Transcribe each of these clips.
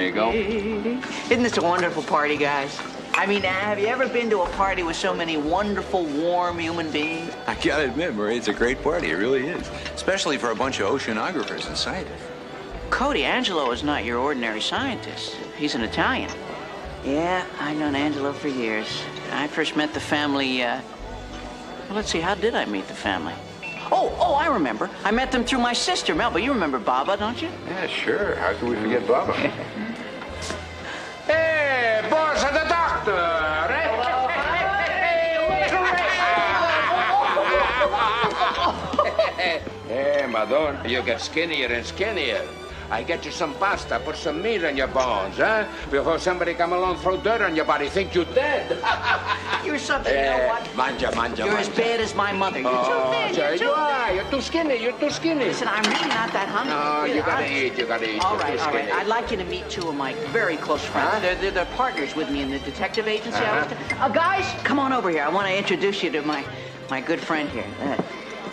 you go. Isn't this a wonderful party, guys? I mean, have you ever been to a party with so many wonderful, warm human beings? I gotta admit, Murray, it's a great party. It really is. Especially for a bunch of oceanographers and scientists. Cody, Angelo is not your ordinary scientist. He's an Italian. Yeah, I've known Angelo for years. I first met the family, well, let's see, how did I meet the family? Oh, I remember. I met them through my sister, Melba. You remember Baba, don't you? Yeah, sure. How could we forget Baba? Hey, boss of the doctor! Hey, Madonna, you get skinnier and skinnier. I get you some pasta, put some meat on your bones, huh? Before somebody come along, throw dirt on your body, think you're dead. You're something, you know what? Manja. You're as bad as my mother. You're too thin. You're too thin. You're too skinny. You're too skinny. Listen, I'm really not that hungry. No, Really, you gotta eat. You gotta eat. All You're right, too all right. skinny. I'd like you to meet two of my very close friends. Huh? They're partners with me in the detective agency. Guys, come on over here. I want to introduce you to my good friend here.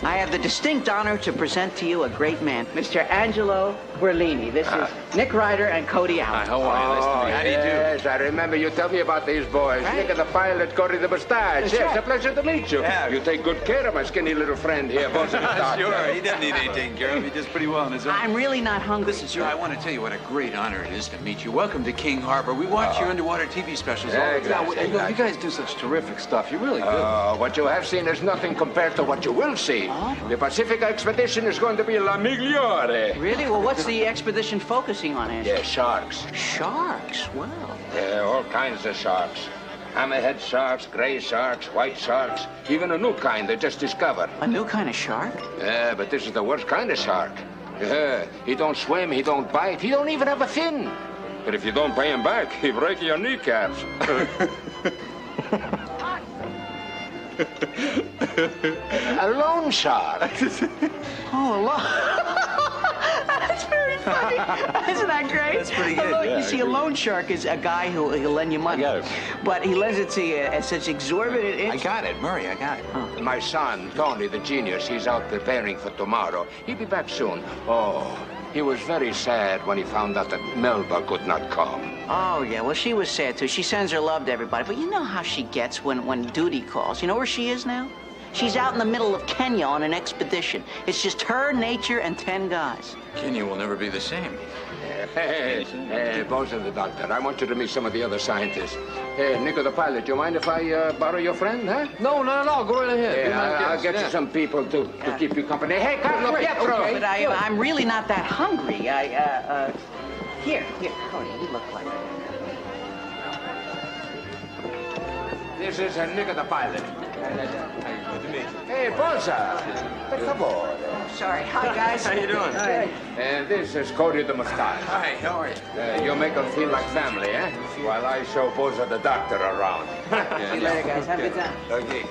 I have the distinct honor to present to you a great man, Mr. Angelo Berlini. This is Nick Ryder and Cody Allen. How are you? Nice to meet you. How do you do? Yes, I remember you tell me about these boys. Right. Nick and the pilot, Cody the mustache. That's Yes, right. a pleasure to meet you. Yeah. You take good care of my skinny little friend here, boss of the doctor. Sure, he doesn't need any taking care of. He does pretty well on his own. I'm really not hungry. Listen, sir, I want to tell you what a great honor it is to meet you. Welcome to King Harbor. We watch your underwater TV specials all the time. Exactly. You guys do such terrific stuff. You really do. What you have seen is nothing compared to what you will see. Oh. The Pacific expedition is going to be la migliore. Really? Well, what's the expedition focusing on, Angelo? Yeah, sharks. Sharks. Wow. Yeah, all kinds of sharks. Hammerhead sharks, gray sharks, white sharks, even a new kind they just discovered. A new kind of shark? Yeah, but this is the worst kind of shark. Yeah, he don't swim, he don't bite, he don't even have a fin. But if you don't pay him back, he break your kneecaps. A loan shark. Oh, that's very funny. Isn't that great? That's pretty good. You see, a loan shark is a guy who'll lend you money. I got it. But he lends it to you at such exorbitant I interest. got it, Murray, I got it. My son, Tony, the genius, he's out preparing for tomorrow. He'll be back soon. Oh, he was very sad when he found out that Melba could not come. Oh, yeah. Well, she was sad, too. She sends her love to everybody. But you know how she gets when duty calls. You know where she is now? She's out in the middle of Kenya on an expedition. It's just her, nature, and 10 guys. Kenya will never be the same. Hey, boss of the doctor, I want you to meet some of the other scientists. Hey, Nico the pilot, you mind if I borrow your friend, huh? No, not at all. Go right ahead. Be my Yeah, I'll guest, get yeah. you some people to keep you company. Hey, Carlo Pietro! okay. But I'm really not that hungry. Here, Cody, you look like it. This is Nico the pilot. Good to meet you. Hey, Bosa! Per favore. Sorry. Hi, guys. How you doing? Hi. And this is Cody the mustache. Hi, how are you? You make them feel like family, eh? While I show Bosa the doctor around. See you later, guys. Have a good time. Okay.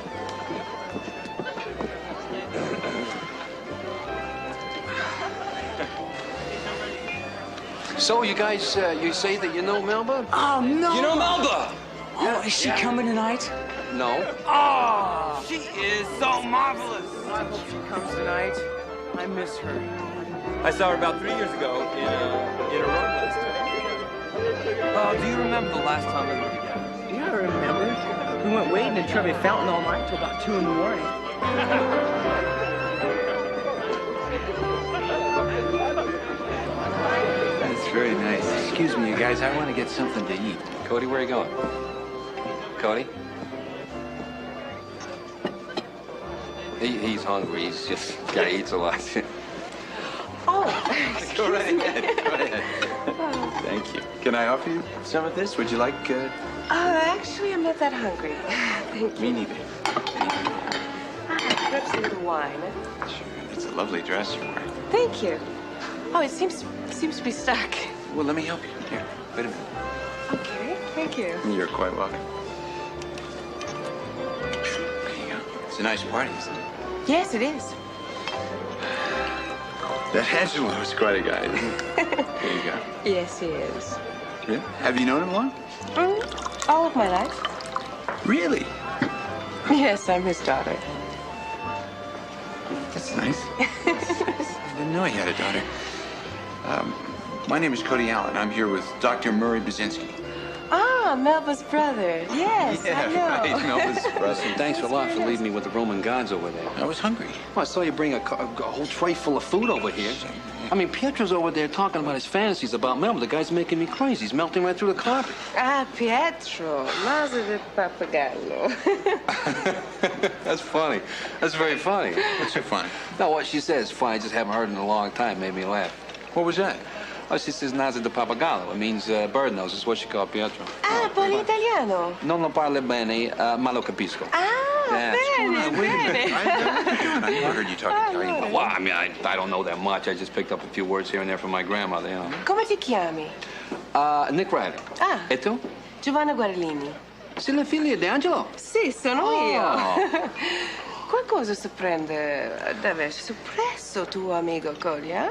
So, you guys, you say that you know Melba? Oh, no. You know Melba? Oh, is she coming tonight? No. Oh, she is so marvelous. I hope she comes tonight. I miss her. I saw her about 3 years ago in a room last time. Oh, do you remember the last time we were together? Yeah, I remember. We went wading in Trevi Fountain all night till about 2 in the morning. That's very nice. Excuse me, you guys. I want to get something to eat. Cody, where are you going? Cody? He's hungry. He's just, yeah, he eats a lot. Oh, Go right ahead. Go ahead. Thank you. Can I offer you some of this? Would you like? Actually, I'm not that hungry. Thank Me you. neither. Perhaps a little wine. Sure. It's a lovely dress you're wearing. Thank you. Oh, it seems to be stuck. Well, let me help you. Here, wait a minute. Okay, thank you. You're quite welcome. There you go. It's a nice party, isn't it? Yes, it is. That Angelo is quite a guy, isn't he? There you go. Yes, he is. Really? Have you known him long? All of my life. Really? Yes, I'm his daughter. That's nice. I didn't know he had a daughter. My name is Cody Allen. I'm here with Dr. Murray Basinski. Ah, Melba's brother. Yes, I know. Right, Melba's brother. Thanks a lot for leaving me with the Roman gods over there. I was hungry. Well, I saw you bring a whole tray full of food over here. I mean, Pietro's over there talking about his fantasies about Melba. The guy's making me crazy. He's melting right through the carpet. Ah, Pietro, naso del pappagallo. That's funny. That's very funny. What's so funny? No, what she says is funny. I just haven't heard it in a long time. Made me laugh. What was that? Oh, she says naso di pappagallo. It means bird nose. It's what she called Pietro. Ah, parli italiano. Non lo parlo bene, ma lo capisco. Ah, That's bene, bene. I never heard you talk Italian. Well, I mean, I don't know that much. I just picked up a few words here and there from my grandmother, you know. Come ti chiami? Nick Ryder. Ah. E tu? Giovanna Guarlini. Sei la figlia di Angelo? Sì, sono Oh. io. Qualcosa sorprende deve suppresso tuo amico Cody, eh?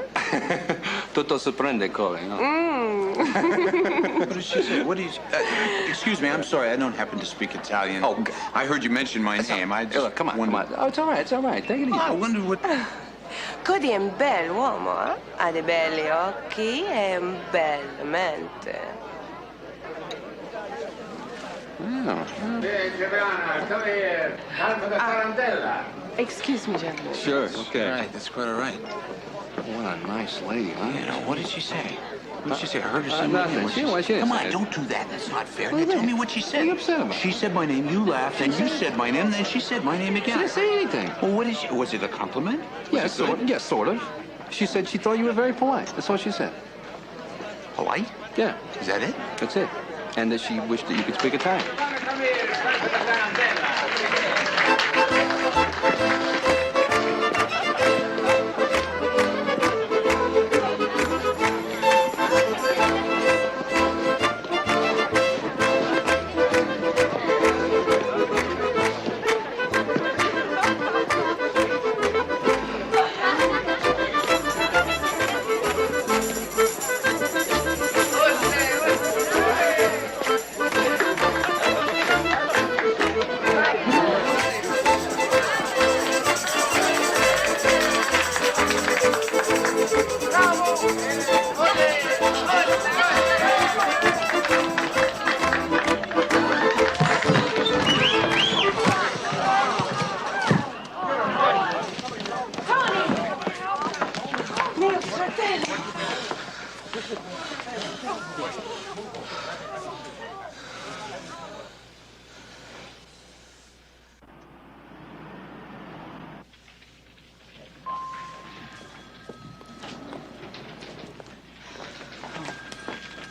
Tutto sorprende, Cole, no? What did she say? What is? Excuse me. I'm sorry. I don't happen to speak Italian. Oh, God. I heard you mention my name. I just Look, come on, wondered- come on. Oh, it's all right, it's all right. Take it easy. I wondered what. Cody è un bell'uomo, eh? Ha dei belli occhi e un bella mente. Giovanna, come here. Calma da tarantella. Excuse me, gentlemen. Sure, okay. All right. That's quite all right. What a nice lady, huh? You know, what did she say? What did she say? I heard her say my nothing. name. What She- what she Come said? on, don't do that. That's not fair. What do you Now, tell mean? me what she said. What are you upset about? She said my name. You laughed, and you said my name, and then she said my name She again. didn't say anything. Well, what is she? Was it a compliment? Was Yeah, it sort good? of. Yeah, sort of. She said she thought you were very polite. That's all she said. Polite? Yeah, Is that it? that's it. And that she wished that you could speak Italian. Come here. Calma da tarantella. Mio fratello.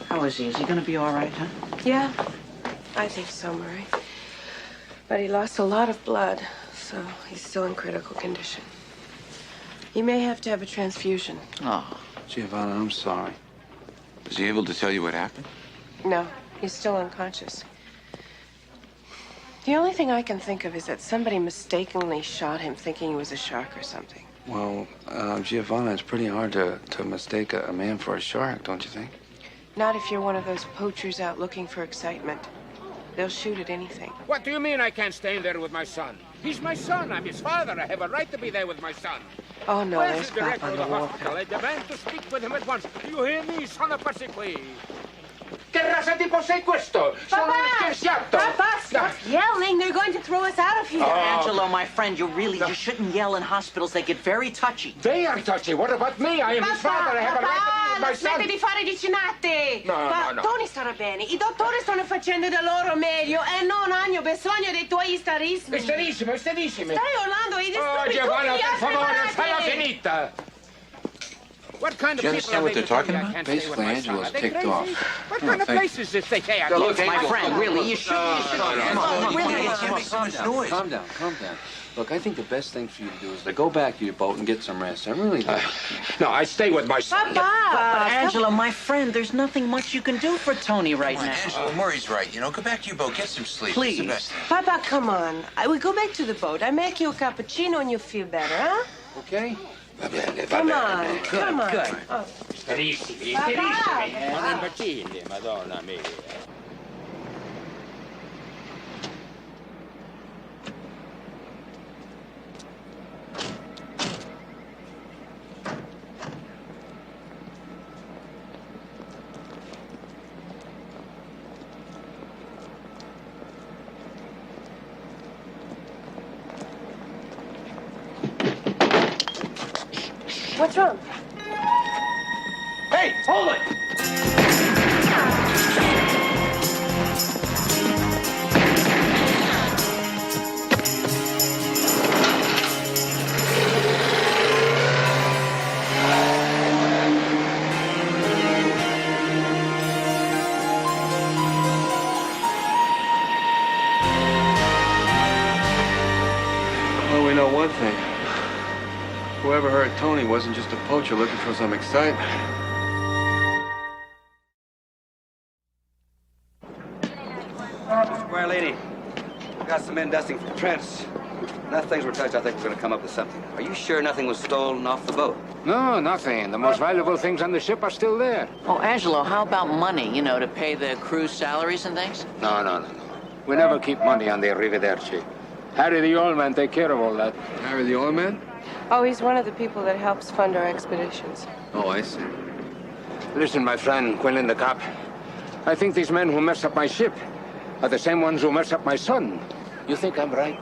How is he? Is he gonna be all right, huh? Yeah, I think so, Murray. But he lost a lot of blood, so he's still in critical condition. He may have to have a transfusion. Oh. Giovanna, I'm sorry. Was he able to tell you what happened? No, he's still unconscious. The only thing I can think of is that somebody mistakenly shot him thinking he was a shark or something. Well, Giovanna, it's pretty hard to mistake a man for a shark, don't you think? Not if you're one of those poachers out looking for excitement. They'll shoot at anything. What do you mean I can't stay in there with my son? He's my son. I'm his father. I have a right to be there with my son. Oh, no, Where's there's the director Papa on of the the hospital? I walker. demand to speak with him at once. Do you hear me, son of Persequi? Che razza tipo sei questo? Sono uno scherziato. Papa, stop yelling. They're going to throw us out of here. Angelo, my friend, you shouldn't yell in hospitals. They get very touchy. They are touchy. What about me? I am his father. I have a right to be with my son. Smette di fare vicinate! No. Tony starà bene, i dottori stanno facendo del loro meglio e non hanno bisogno dei tuoi istarismi. Isterissimo. Stai urlando, hai Oh, distrutto Giovanna, tutti gli per altri favore, malati. falla finita. What kind Do you of understand people are what they they're to tell talking me I about? can't stay with Basically, my son? Angela's Are they ticked crazy? off. What kind of thank place is this they say I Look, can't my stay? friend, really, you should. Calm down. Look, I think the best thing for you to do is to go back to your boat and get some rest. I really do. No, I stay with my son. But Angelo, my friend, there's nothing much you can do for Tony right Come on, now. Angela, Murray's right. You know, go back to your boat, get some sleep. Please. It's the best. Papa, come on. I will go back to the boat. I make you a cappuccino and you feel better, huh? Okay? Come on, come on. Good. Oh. Isterissimi. Papà! Sono imbecilli, madonna mia. What's wrong? Hey, hold it! Well, we know one thing. Whoever hurt Tony wasn't just a poacher looking for some excitement. Square lady, we got some men dusting for Trent's. Now things were touched, I think we're gonna come up with something. Are you sure nothing was stolen off the boat? No, nothing. The most valuable things on the ship are still there. Oh, Angelo, how about money, you know, to pay the crew's salaries and things? No. We never keep money on the Arrivederci. Harry the old man take care of all that. Harry the old man? Oh, he's one of the people that helps fund our expeditions. Oh, I see. Listen, my friend, Quinlan the cop. I think these men who mess up my ship are the same ones who mess up my son. You think I'm right?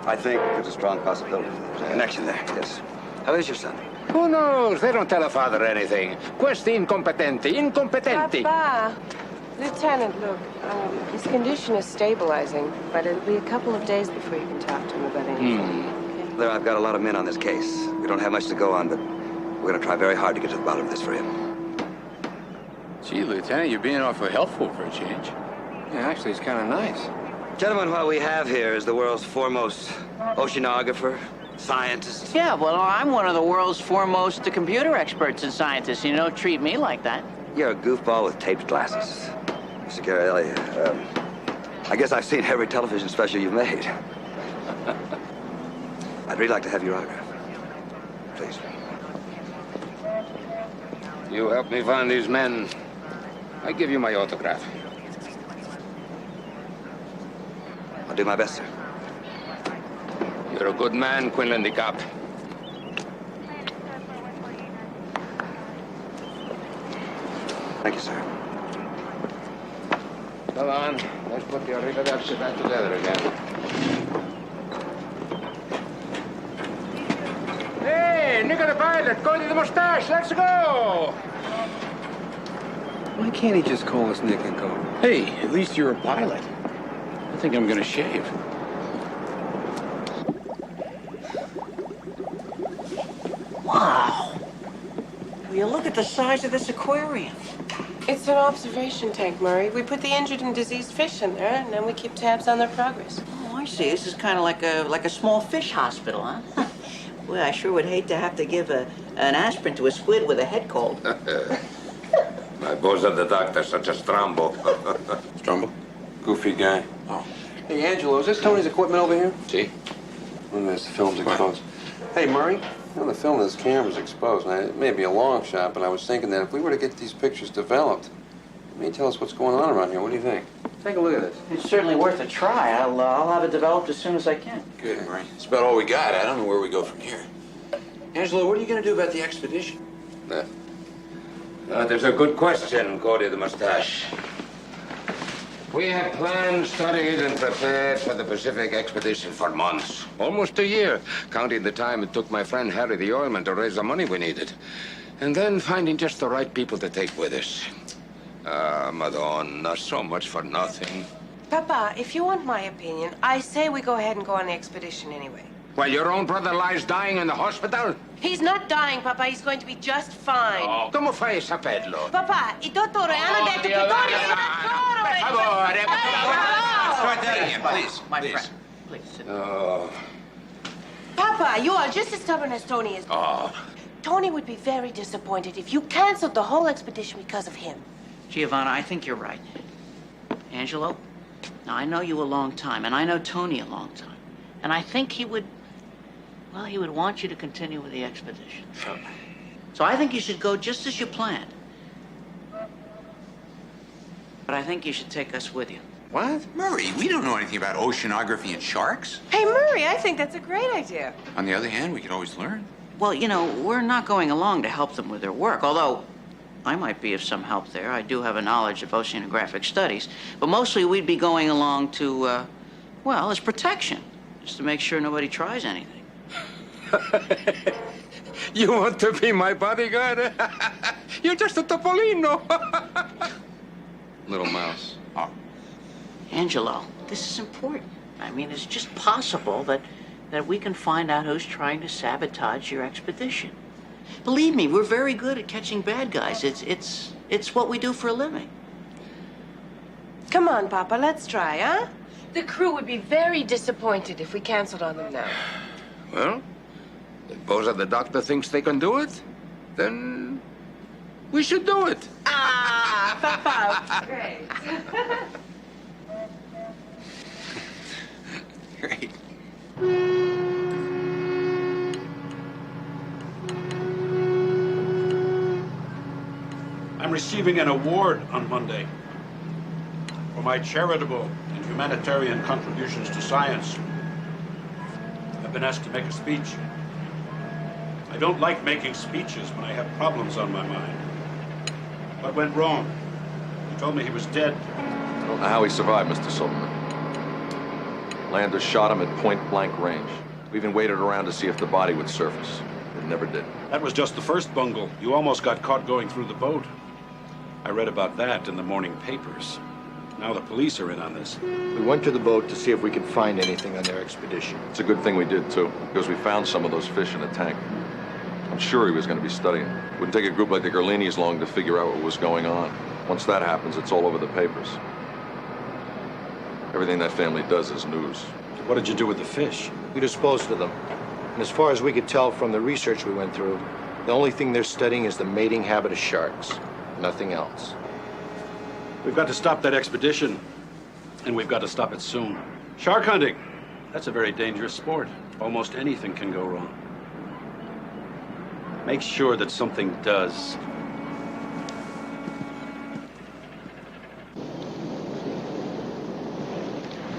I think there's a strong possibility. There's a connection there, yes. How is your son? Who knows? They don't tell a father anything. Questi incompetenti. Papa! Lieutenant, look, his condition is stabilizing, but it'll be a couple of days before you can talk to him about anything. There, I've got a lot of men on this case. We don't have much to go on, but we're gonna try very hard to get to the bottom of this for him. Gee, Lieutenant, you're being awfully helpful for a change. Yeah, actually, it's kind of nice. Gentlemen, what we have here is the world's foremost oceanographer, scientist. Yeah, well, I'm one of the world's foremost computer experts and scientists. You don't treat me like that. You're a goofball with taped glasses. Mr. Garelli, I guess I've seen every television special you've made. I'd really like to have your autograph. Please. You help me find these men. I give you my autograph. I'll do my best, sir. You're a good man, Quinlan the cop. Thank you, sir. Come on, let's put the Arrivederci back together again. Hey, Nick the pilot, go to the mustache, let's go! Why can't he just call us Nick and go? Hey, at least you're a pilot. I think I'm gonna shave. Wow. Will you look at the size of this aquarium? It's an observation tank, Murray. We put the injured and diseased fish in there, and then we keep tabs on their progress. Oh, I see. This is kind of like a small fish hospital, huh? Well, I sure would hate to have to give an aspirin to a squid with a head cold. My boss at the doctor, such a Strombo. Strumble? Goofy guy. Oh. Hey, Angelo, is this Tony's equipment over here? See? When this film's exposed. Hey, Murray, you know, the film of this camera's exposed. Now, it may be a long shot, but I was thinking that if we were to get these pictures developed, it may tell us what's going on around here. What do you think? Take a look at this. It's certainly worth a try. I'll have it developed as soon as I can. Good, Murray. It's about all we got. I don't know where we go from here. Angelo, what are you gonna do about the expedition? There's a good question, Cody the mustache. We had planned, studied, and prepared for the Pacific expedition for months. Almost a year, counting the time it took my friend Harry the oilman to raise the money we needed. And then finding just the right people to take with us. Madonna, so much for nothing. Papa, if you want my opinion, I say we go ahead and go on the expedition anyway. While your own brother lies dying in the hospital? He's not dying, Papa. He's going to be just fine. Oh, come fai saperlo? Papà, i dottori hanno detto che Tony è Per favore, Start that again, please. My please. friend, please sit down. Oh. Papa, you are just as stubborn as Tony is. Oh. Tony would be very disappointed if you canceled the whole expedition because of him. Giovanna, I think you're right. Angelo, now I know you a long time, and I know Tony a long time. And I think he would want you to continue with the expedition. So I think you should go just as you planned. But I think you should take us with you. What? Murray, we don't know anything about oceanography and sharks. Hey, Murray, I think that's a great idea. On the other hand, we could always learn. Well, you know, we're not going along to help them with their work, although I might be of some help there. I do have a knowledge of oceanographic studies. But mostly we'd be going along to, as protection, just to make sure nobody tries anything. You want to be my bodyguard? You're just a topolino. Little mouse. Angelo, this is important. I mean, it's just possible that we can find out who's trying to sabotage your expedition. Believe me, we're very good at catching bad guys. It's what we do for a living. Come on, Papa, let's try, huh? The crew would be very disappointed if we canceled on them now. Well, if Boza the doctor thinks they can do it, then we should do it. Ah, Papa, great. Great. I'm receiving an award on Monday for my charitable and humanitarian contributions to science. I've been asked to make a speech. I don't like making speeches when I have problems on my mind. What went wrong? You told me he was dead. I don't know how he survived, Mr. Silverman. Landers shot him at point-blank range. We even waited around to see if the body would surface. It never did. That was just the first bungle. You almost got caught going through the boat. I read about that in the morning papers. Now the police are in on this. We went to the boat to see if we could find anything on their expedition. It's a good thing we did, too, because we found some of those fish in a tank. I'm sure he was going to be studying. It wouldn't take a group like the Gerlinis long to figure out what was going on. Once that happens, it's all over the papers. Everything that family does is news. What did you do with the fish? We disposed of them. And as far as we could tell from the research we went through, the only thing they're studying is the mating habit of sharks. Nothing else. We've got to stop that expedition, and we've got to stop it soon. Shark hunting, that's a very dangerous sport. Almost anything can go wrong. Make sure that something does.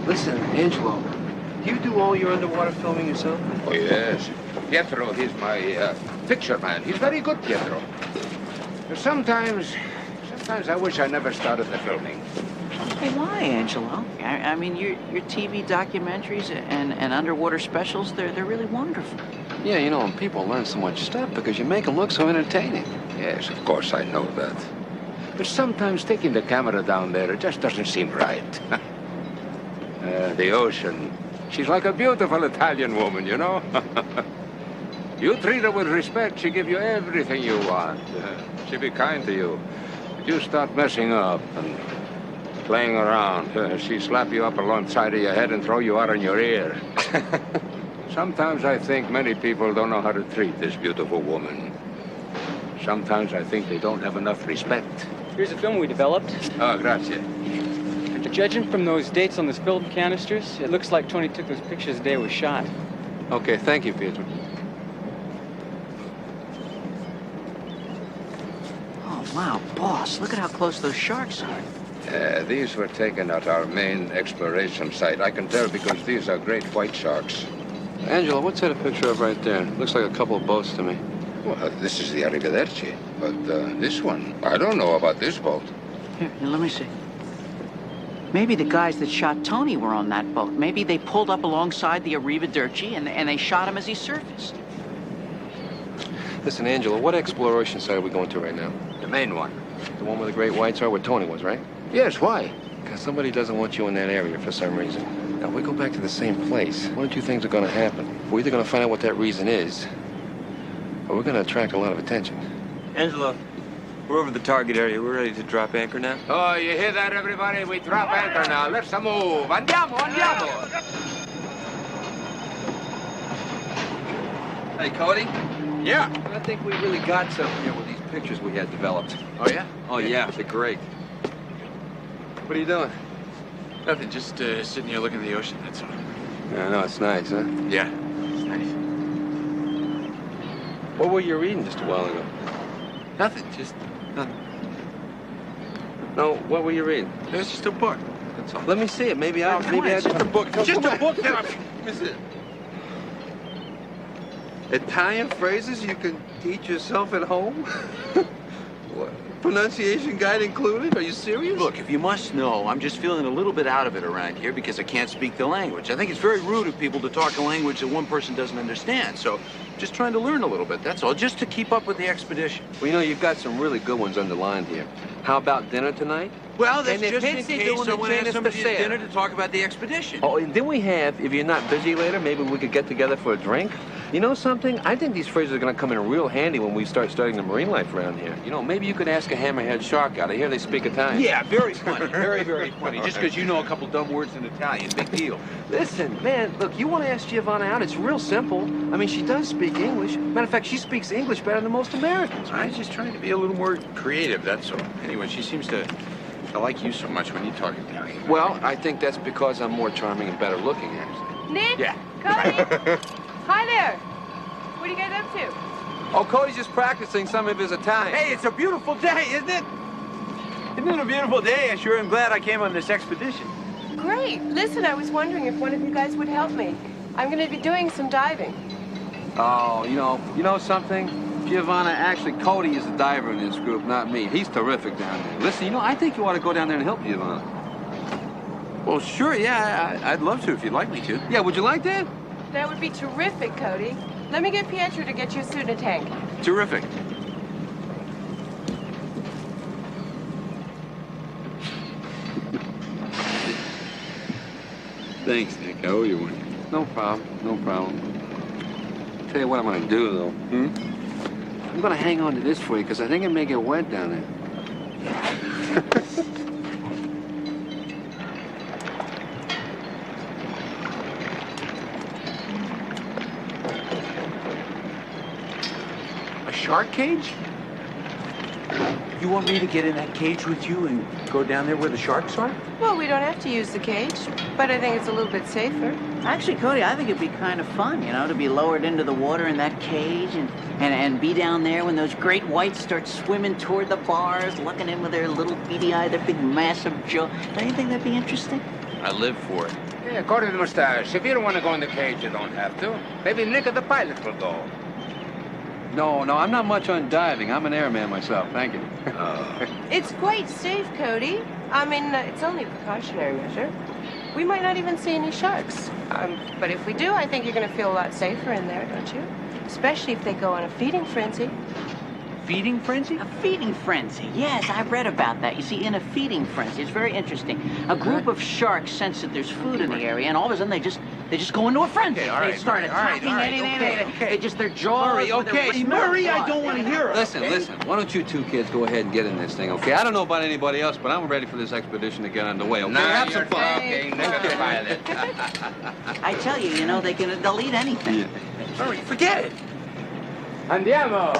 Listen, Angelo, do you do all your underwater filming yourself? Oh, yes. Pietro, he's my picture man. He's very good, Pietro. Sometimes I wish I never started the filming. Hey, why, Angelo? I mean, your TV documentaries and underwater specials, they're really wonderful. Yeah, you know, and people learn so much stuff because you make them look so entertaining. Yes, of course, I know that. But sometimes taking the camera down there, it just doesn't seem right. The ocean, she's like a beautiful Italian woman, you know? You treat her with respect, she give you everything you want. She be kind to you. But you start messing up and playing around, she slap you up alongside of your head and throw you out on your ear. Sometimes I think many people don't know how to treat this beautiful woman. Sometimes I think they don't have enough respect. Here's a film we developed. Oh, grazie. Judging from those dates on the spilled canisters, it looks like Tony took those pictures the day it was shot. Okay, thank you, Pietro. Oh, wow, boss, look at how close those sharks are. These were taken at our main exploration site. I can tell because these are great white sharks. Angelo, what's that a picture of right there? Looks like a couple of boats to me. Well, this is the Arrivederci, but this one, I don't know about this boat. Here, let me see. Maybe the guys that shot Tony were on that boat. Maybe they pulled up alongside the Arrivederci and they shot him as he surfaced. Listen, Angelo, what exploration site are we going to right now? The main one. The one where the great whites are, where Tony was, right? Yes, why? Because somebody doesn't want you in that area for some reason. Now, if we go back to the same place, one or two things are going to happen. We're either going to find out what that reason is, or we're going to attract a lot of attention. Angelo, we're over the target area. We're ready to drop anchor now. Oh, you hear that, everybody? We drop anchor now. Let's move. Andiamo, andiamo. Hey, Cody? Yeah. I think we really got something here with these pictures we had developed. Oh, yeah? Oh, yeah, they're great. What are you doing? Nothing, just sitting here looking at the ocean, that's all. Yeah, I know, it's nice, huh? Yeah, it's nice. What were you reading just a while ago? Nothing, just nothing. No, what were you reading? It was just a book, that's all. Let me see it. Maybe I... It's just a book. Just a book. Is it? Italian phrases you can teach yourself at home? What? Pronunciation guide included? Are you serious? Look, if you must know, I'm just feeling a little bit out of it around here because I can't speak the language. I think it's very rude of people to talk a language that one person doesn't understand. So, just trying to learn a little bit, that's all, just to keep up with the expedition. Well, you know, you've got some really good ones underlined here. How about dinner tonight? Well, that's And just in pensi case doing I want to the have Janus somebody Passera. at dinner to talk about the expedition. Oh, and then we have, if you're not busy later, maybe we could get together for a drink. You know something? I think these phrases are going to come in real handy when we start studying the marine life around here. You know, maybe you could ask a hammerhead shark out. I hear they speak Italian. Yeah, very funny, very, very funny. Just because you know a couple dumb words in Italian, big deal. Listen, man, look, you want to ask Giovanna out? It's real simple. I mean, she does speak English. Matter of fact, she speaks English better than most Americans. I was just trying to be a little more creative, that's all. Anyway, she seems to like you so much when you talk Italian. Well, I think that's because I'm more charming and better looking, actually. Nick? Yeah. Cody? Hi there. What are you guys up to? Oh, Cody's just practicing some of his Italian. Hey, it's a beautiful day, isn't it? Isn't it a beautiful day? I sure am glad I came on this expedition. Great. Listen, I was wondering if one of you guys would help me. I'm going to be doing some diving. Oh, you know something? Giovanna, actually, Cody is the diver in this group, not me. He's terrific down there. Listen, you know, I think you ought to go down there and help Giovanna. Well, sure, yeah, I'd love to if you'd like me to. Yeah, would you like that? That would be terrific, Cody. Let me get Pietro to get you a suit and a tank. Terrific. Thanks, Nick. I owe you one. No problem, no problem. Tell you what I'm going to do, though. I'm going to hang on to this for you, because I think it may get wet down there. A shark cage? You want me to get in that cage with you and go down there where the sharks are? Well, we don't have to use the cage, but I think it's a little bit safer. Actually, Cody, I think it'd be kind of fun, you know, to be lowered into the water in that cage and be down there when those great whites start swimming toward the bars, looking in with their little beady eye, their big massive jaw. Don't you think that'd be interesting? I live for it. Yeah, according to the mustache, if you don't want to go in the cage, you don't have to. Maybe Nick the pilot will go. No, I'm not much on diving. I'm an airman myself. Thank you. It's quite safe, Cody. I mean, it's only a precautionary measure. We might not even see any sharks. But if we do, I think you're going to feel a lot safer in there, don't you? Especially if they go on a feeding frenzy. Feeding frenzy? A feeding frenzy. Yes, I read about that. You see, in a feeding frenzy, it's very interesting. A group of sharks sense that there's food in the area, and all of a sudden they just go into a frenzy. Okay, all right, they start attacking anything. okay. Their jaws. Murray, okay. Murray, I don't want to hear it. Listen. Why don't you two kids go ahead and get in this thing, okay? I don't know about anybody else, but I'm ready for this expedition to get underway, okay? Have some fun. Okay, Nick the pilot. I tell you, they'll eat anything. Yeah. Murray, forget it. Andiamo!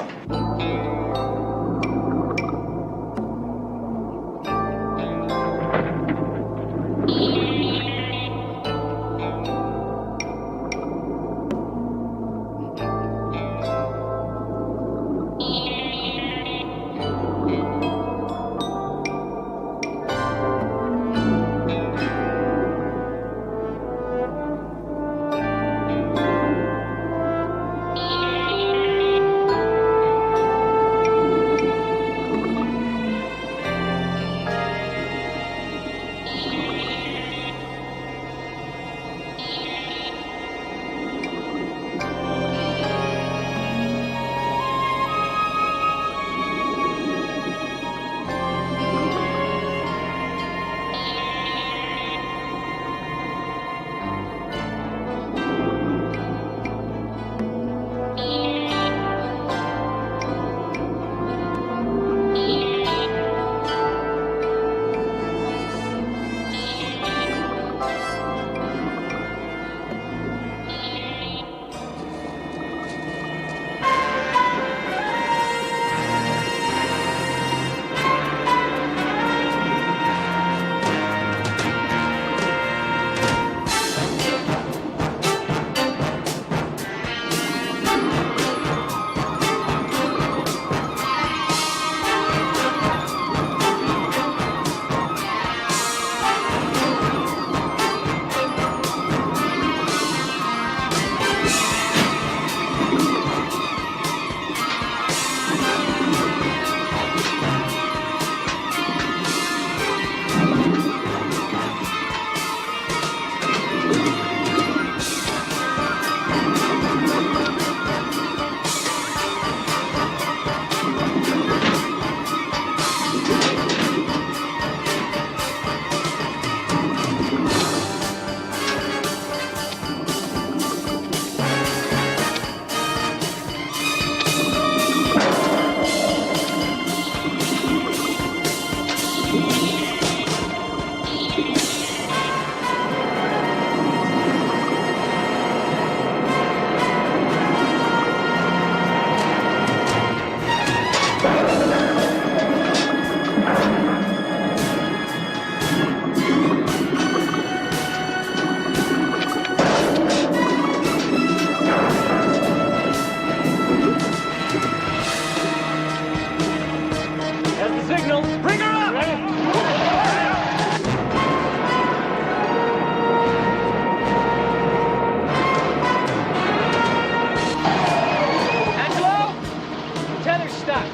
Tether's stuck.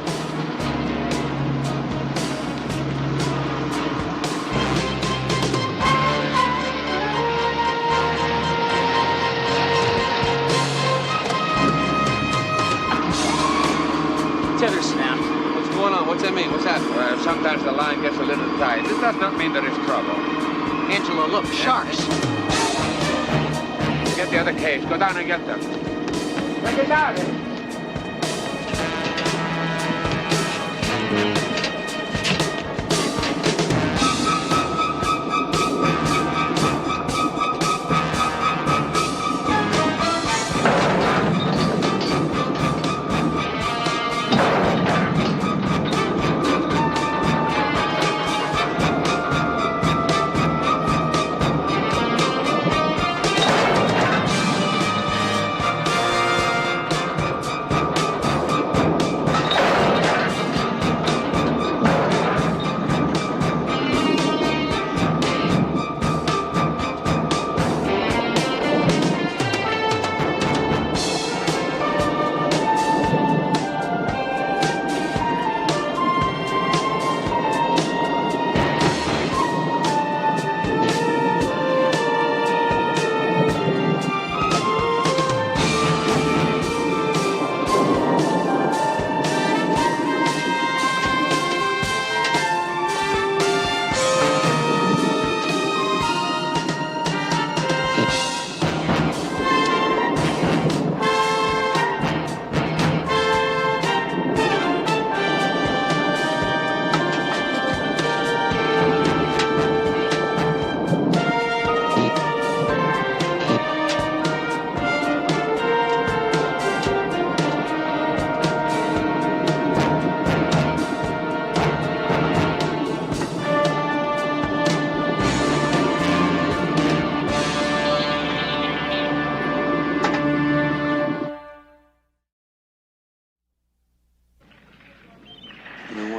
Tether snapped. What's going on? What's that mean? What's that? Well, sometimes the line gets a little tight. This does not mean there is trouble. Angelo, look, sharks. Get the other cage. Go down and get them. Take it down.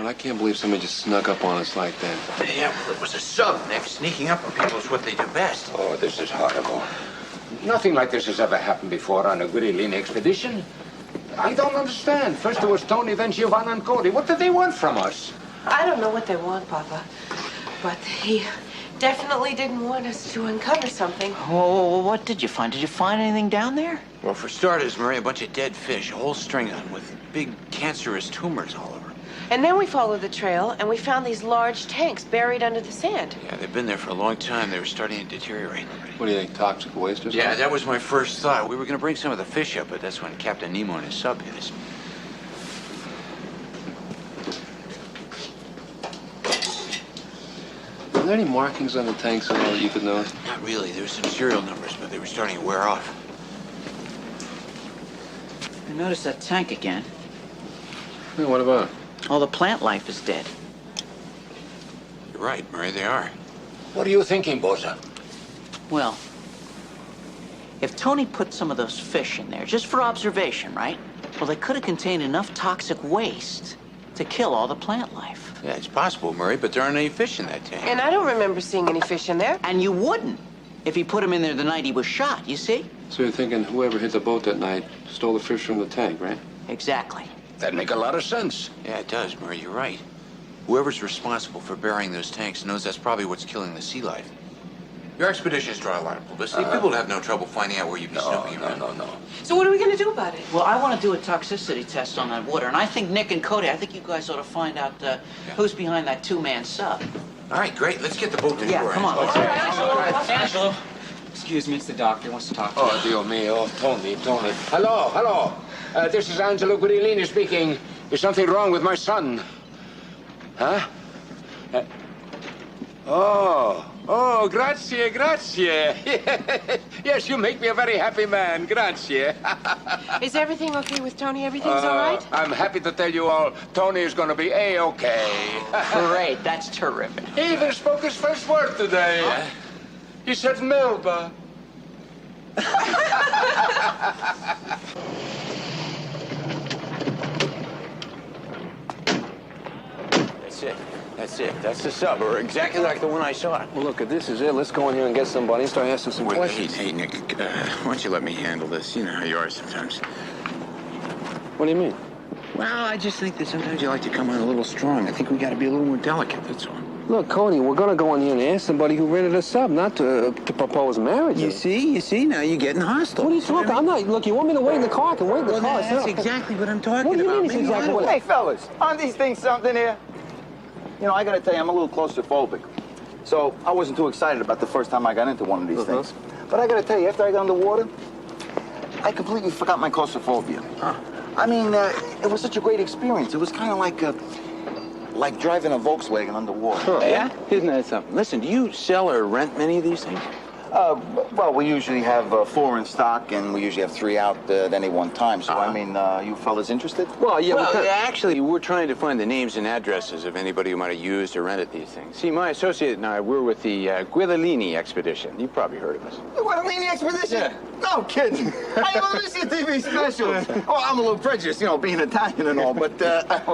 I can't believe somebody just snuck up on us like that. Yeah, well, it was a sub, Nick. Sneaking up on people is what they do best. Oh, this is horrible. Nothing like this has ever happened before on a Guerrilline expedition. I don't understand. First it was Tony, then Giovanna and Cody. What did they want from us? I don't know what they want, Papa. But he definitely didn't want us to uncover something. Whoa, what did you find? Did you find anything down there? Well, for starters, Marie, a bunch of dead fish, a whole string of them with big cancerous tumors all over. And then we followed the trail, and we found these large tanks buried under the sand. Yeah, they've been there for a long time. They were starting to deteriorate. What do you think, toxic waste or something? Yeah, that was my first thought. We were going to bring some of the fish up, but that's when Captain Nemo and his sub hit us. Are there any markings on the tanks at all that you could notice? Not really. There were some serial numbers, but they were starting to wear off. I noticed that tank again. Yeah, what about it? All the plant life is dead. You're right, Murray, they are. What are you thinking, Bosa? Well, if Tony put some of those fish in there, just for observation, right? Well, they could have contained enough toxic waste to kill all the plant life. Yeah, it's possible, Murray, but there aren't any fish in that tank. And I don't remember seeing any fish in there. And you wouldn't if he put them in there the night he was shot, you see? So you're thinking whoever hit the boat that night stole the fish from the tank, right? Exactly. That make a lot of sense. Yeah, it does, Murray. You're right. Whoever's responsible for burying those tanks knows that's probably what's killing the sea life. Your expeditions draw a lot of publicity. People would have no trouble finding out where you'd be snooping around. No. So what are we going to do about it? Well, I want to do a toxicity test on that water, and I think Nick and Cody, I think you guys ought to find out who's behind that two-man sub. All right, great. Let's get the boat to Yeah, shore. come on. Let's Angelo. Excuse me, it's the doctor. He wants to talk to you. Oh, Dio mio. Tony. Hello. This is Angelo Guerillini speaking. Is something wrong with my son? Huh? Oh, grazie. Yes, you make me a very happy man. Grazie. Is everything okay with Tony? Everything's all right? I'm happy to tell you all, Tony is going to be A-okay. Great, that's terrific. He even spoke his first word today. What? He said Melba. That's it. That's the sub, or exactly like the one I saw. Well, look, if this is it, let's go in here and get somebody and start asking some questions. Hey, Nick, why don't you let me handle this? You know how you are sometimes. What do you mean? Well, I just think that sometimes you like to come on a little strong. I think we got to be a little more delicate, that's all. Look, Cody, we're going to go in here and ask somebody who rented us up, not to propose marriage. You see, now you're getting hostile. What are you talking? I'm not. Look, you want me to wait in the car? I can wait in the car. That's exactly what I'm talking What do you about. mean it's exactly what? Hey, fellas, aren't these things something here? You know, I gotta tell you, I'm a little claustrophobic. So I wasn't too excited about the first time I got into one of these things. But I gotta tell you, after I got underwater, I completely forgot my claustrophobia. I mean, it was such a great experience. It was kind of like driving a Volkswagen underwater. Yeah? Isn't that something? Listen, do you sell or rent many of these things? Well, we usually have 4 in stock, and we usually have 3 out at any one time. So, I mean, you fellas interested? Well, actually, we're trying to find the names and addresses of anybody who might have used or rented these things. See, my associate and I, we're with the Guidolini expedition. You've probably heard of us. The Guidolini expedition? Yeah. No kidding. Hey, let me see a TV special. Oh, I'm a little prejudiced, you know, being Italian and all, but,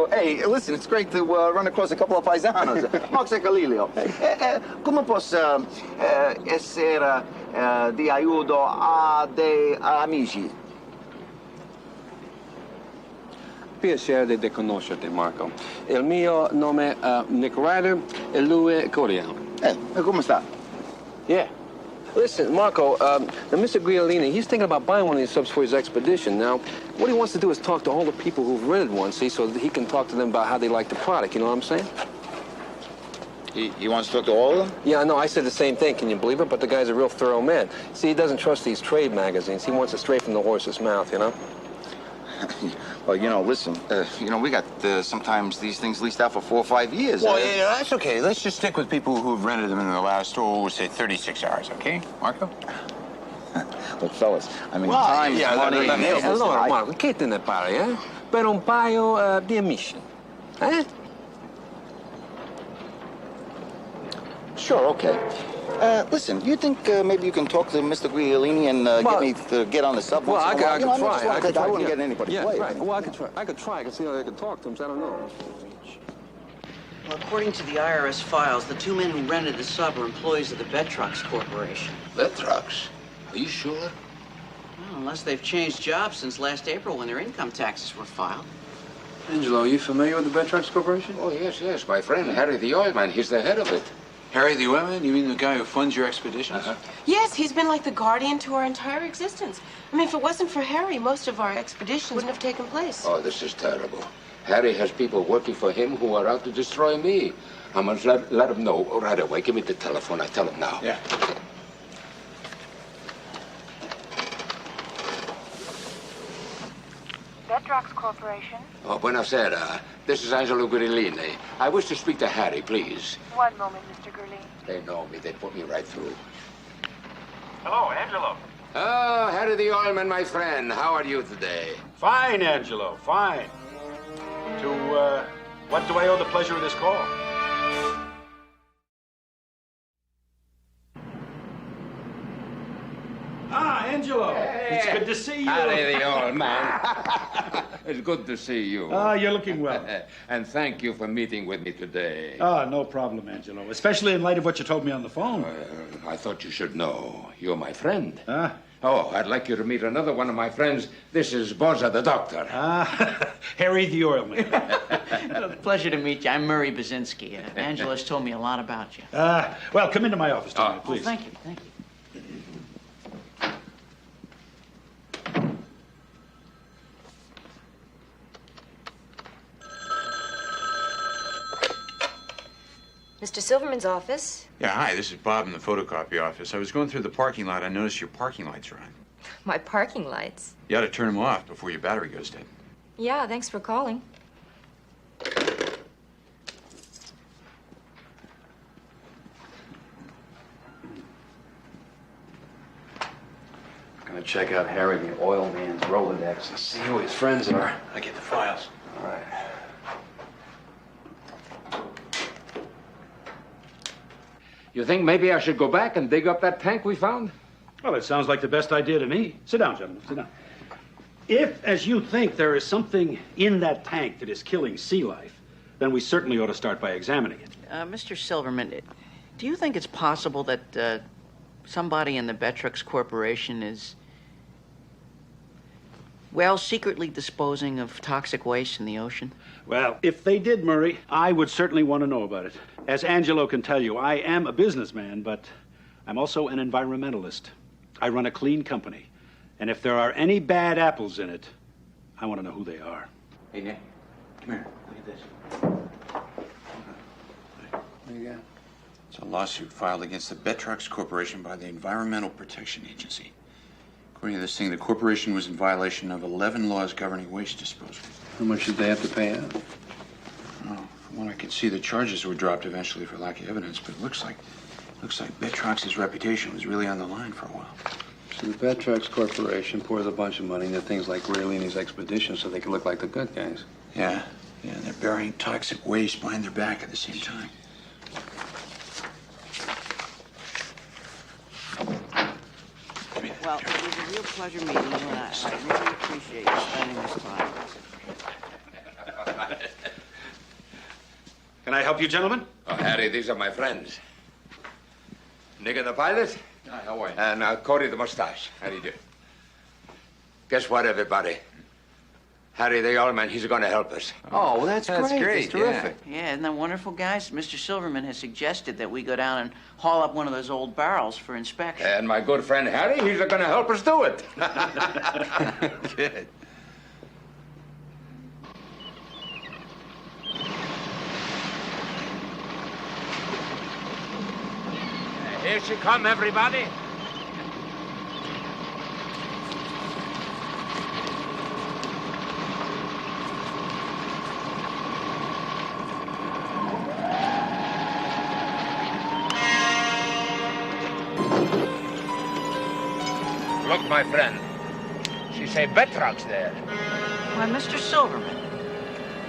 hey, listen, it's great to run across a couple of paisanos. Max e Galileo. Come posso essere di aiuto a dei amici? Piacere di conoscerti, Marco. Il mio nome è Nick Ryder e lui è Coreano. Come sta? Yeah. Listen, Marco, now Mr. Guidolini, he's thinking about buying one of these subs for his expedition. Now, what he wants to do is talk to all the people who've rented one, see, so that he can talk to them about how they like the product, you know what I'm saying? He wants to talk to all of them? Yeah, no, I said the same thing, can you believe it? But the guy's a real thorough man. See, he doesn't trust these trade magazines. He wants it straight from the horse's mouth, you know? Well, you know, listen, you know, we got sometimes these things leased out for 4 or 5 years. Well, yeah, that's okay. Let's just stick with people who've rented them in the last, we'll say 36 hours, okay, Marco? Look, fellas, I mean, time is money. Allora, Marco, che te ne pare, eh? Per un paio di amici, eh? Sure, okay. Listen, you think maybe you can talk to Mr. Guidolini and get me to get on the sub? Well, I could try. I wouldn't get anybody to play. Right. Well, I could try. I could see how I could talk to him. So I don't know. Well, according to the IRS files, the 2 men who rented the sub are employees of the Betrox Corporation. Betrox? Are you sure? Well, unless they've changed jobs since last April when their income taxes were filed. Angelo, are you familiar with the Betrox Corporation? Oh, yes. My friend, Harry the Oilman, he's the head of it. Harry the Oilman? You mean the guy who funds your expeditions? Yes, he's been like the guardian to our entire existence. I mean, if it wasn't for Harry, most of our expeditions wouldn't have taken place. Oh, this is terrible. Harry has people working for him who are out to destroy me. I must let him know right away. Give me the telephone. I tell him now. Yeah. Betrox Corporation. Oh, buonasera. This is Angelo Guidolini. I wish to speak to Harry, please. One moment, Mr. Gurley. They know me. They put me right through. Hello, Angelo. Oh, Harry the Oilman, my friend. How are you today? Fine, Angelo, fine. To, what do I owe the pleasure of this call? Ah, Angelo. It's good to see you. Harry the Oilman. It's good to see you. Ah, you're looking well. And thank you for meeting with me today. Ah, no problem, Angelo. Especially in light of what you told me on the phone. I thought you should know. You're my friend. Ah. Oh, I'd like you to meet another one of my friends. This is Boza the doctor. Ah, Harry the Oilman. Pleasure to meet you. I'm Murray Basinski. Angela's told me a lot about you. Well, come into my office tonight, please. Oh, thank you, thank you. Mr. Silverman's office. Yeah, hi, this is Bob in the photocopy office. I was going through the parking lot. I noticed your parking lights are on. My parking lights. You ought to turn them off before your battery goes dead. Yeah, thanks for calling. I'm gonna check out Harry the Oil Man's Rolodex and see who his friends are. I get the files. All right. You think maybe I should go back and dig up that tank we found? Well, it sounds like the best idea to me. Sit down, gentlemen, sit down. If, as you think, there is something in that tank that is killing sea life, then we certainly ought to start by examining it. Mr. Silverman, do you think it's possible that somebody in the Betrox Corporation is well, secretly disposing of toxic waste in the ocean? Well, if they did, Murray, I would certainly want to know about it. As Angelo can tell you, I am a businessman, but I'm also an environmentalist. I run a clean company. And if there are any bad apples in it, I want to know who they are. Hey, Nick, come here. Look at this. What do you got? It's a lawsuit filed against the Betrox Corporation by the Environmental Protection Agency. According to this thing, the corporation was in violation of 11 laws governing waste disposal. How much did they have to pay out? Oh, from what I could see, the charges were dropped eventually for lack of evidence, but it looks like Betrox's reputation was really on the line for a while. So the Betrox Corporation pours a bunch of money into things like Raylini's expedition so they can look like the good guys. Yeah, and they're burying toxic waste behind their back at the same time. Well, it was a real pleasure meeting you, and I really appreciate you spending this time. Can I help you, gentlemen? Oh, Harry, these are my friends. Nick the pilot. Hi, how are you? And Cody the mustache. How do you do? Guess what, everybody? Harry the Allman, he's going to help us. Oh, well, that's great. That's terrific. Yeah, isn't that wonderful, guys? Mr. Silverman has suggested that we go down and haul up one of those old barrels for inspection. And my good friend Harry, he's going to help us do it. Good. Here she come, everybody. Look, my friend. She say Betrox there. Why, Mr. Silverman,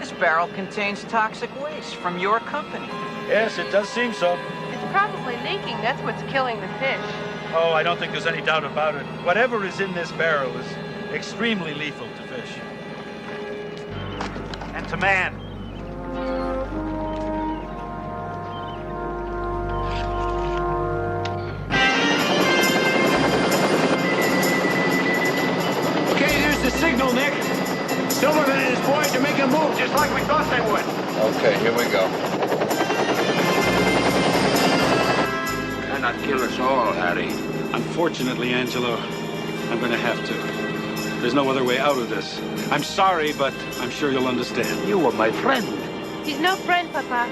this barrel contains toxic waste from your company. Yes, it does seem so. It's probably leaking. That's what's killing the fish. Oh, I don't think there's any doubt about it. Whatever is in this barrel is extremely lethal to fish. And to man. Okay, there's the signal, Nick. Silverman and his boys are making a move just like we thought they would. Okay, here we go. Cannot kill us all, Harry. Unfortunately, Angelo, I'm going to have to. There's no other way out of this. I'm sorry, but I'm sure you'll understand. You were my friend. He's no friend, Papa.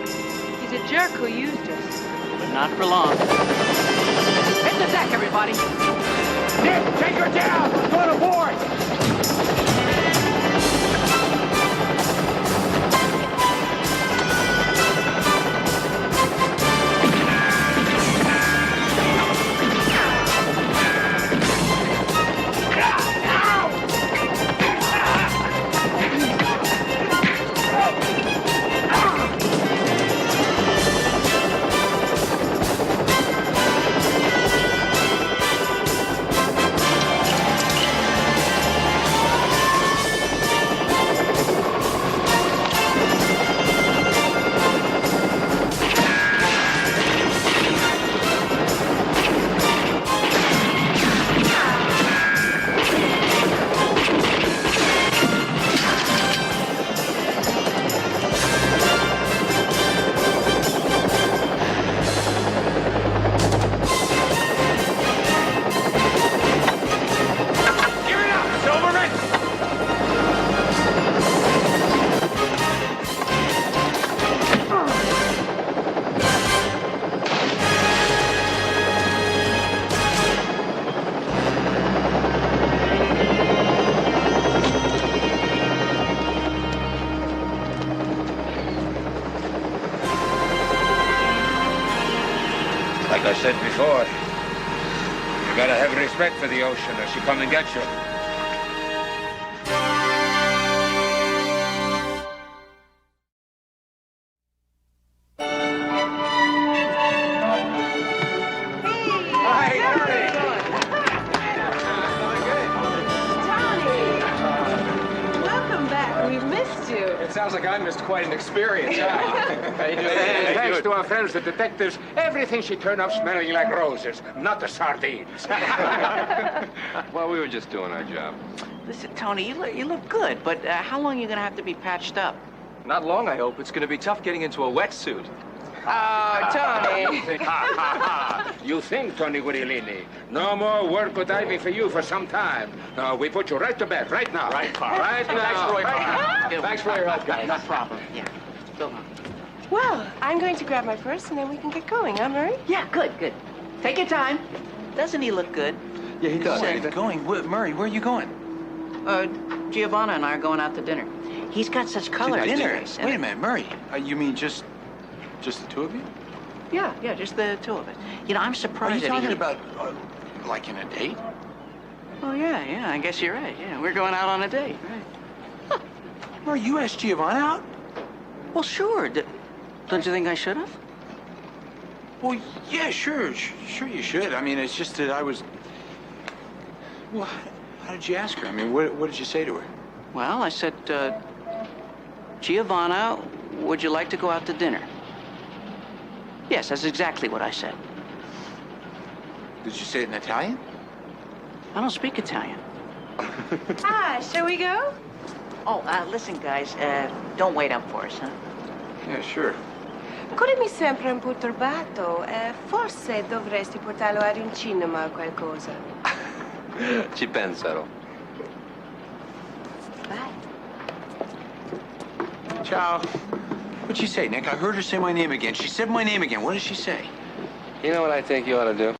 He's a jerk who used us. But not for long. Hit the deck, everybody. Nick, take her down. Let's go aboard. Like I said before, you gotta have respect for the ocean or she come and get you. Welcome back. We've missed you. It's sounds like I missed quite an experience. How you doing? And thanks to our friends, the detectives, everything should turn up smelling like roses, not the sardines. Well, we were just doing our job. Listen, Tony, you look good, but how long are you going to have to be patched up? Not long, I hope. It's going to be tough getting into a wetsuit. Oh, Tony. You think, Tony Gurilini? No more work or diving for you for some time. No, we put you right to bed, right now. Right, Pop. Right now. Thanks for, Right Thanks for your help, guys. No problem. Yeah. Go. Well, I'm going to grab my purse and then we can get going, huh, Murray? Yeah, good. Take your time. Doesn't he look good? Yeah, he does. Going? Murray, where are you going? Giovanna and I are going out to dinner. He's got such color. Dinner? Wait a minute, Murray. You mean just the two of you? Yeah, just the two of us. You know, I'm Are surprised you that talking about, like in a date? Oh, yeah, I guess you're right. Yeah, we're going out on a date, right? Murray, you asked Giovanna out? Well, sure. Don't you think I should have? Well, yeah, sure you should. I mean, it's just that I was... Well, how did you ask her? I mean, what did you say to her? Well, I said, Giovanna, would you like to go out to dinner? Yes, that's exactly what I said. Did you say it in Italian? I don't speak Italian. Shall we go? Oh, listen, guys, don't wait up for us, huh? Yeah, sure. Quello mi sembra un po' turbato. Forse dovresti portarlo ad un cinema o qualcosa. Ci penserò. Bye. Ciao. What'd she say, Nick? I heard her say my name again. She said my name again. What did she say? You know what I think you ought to do?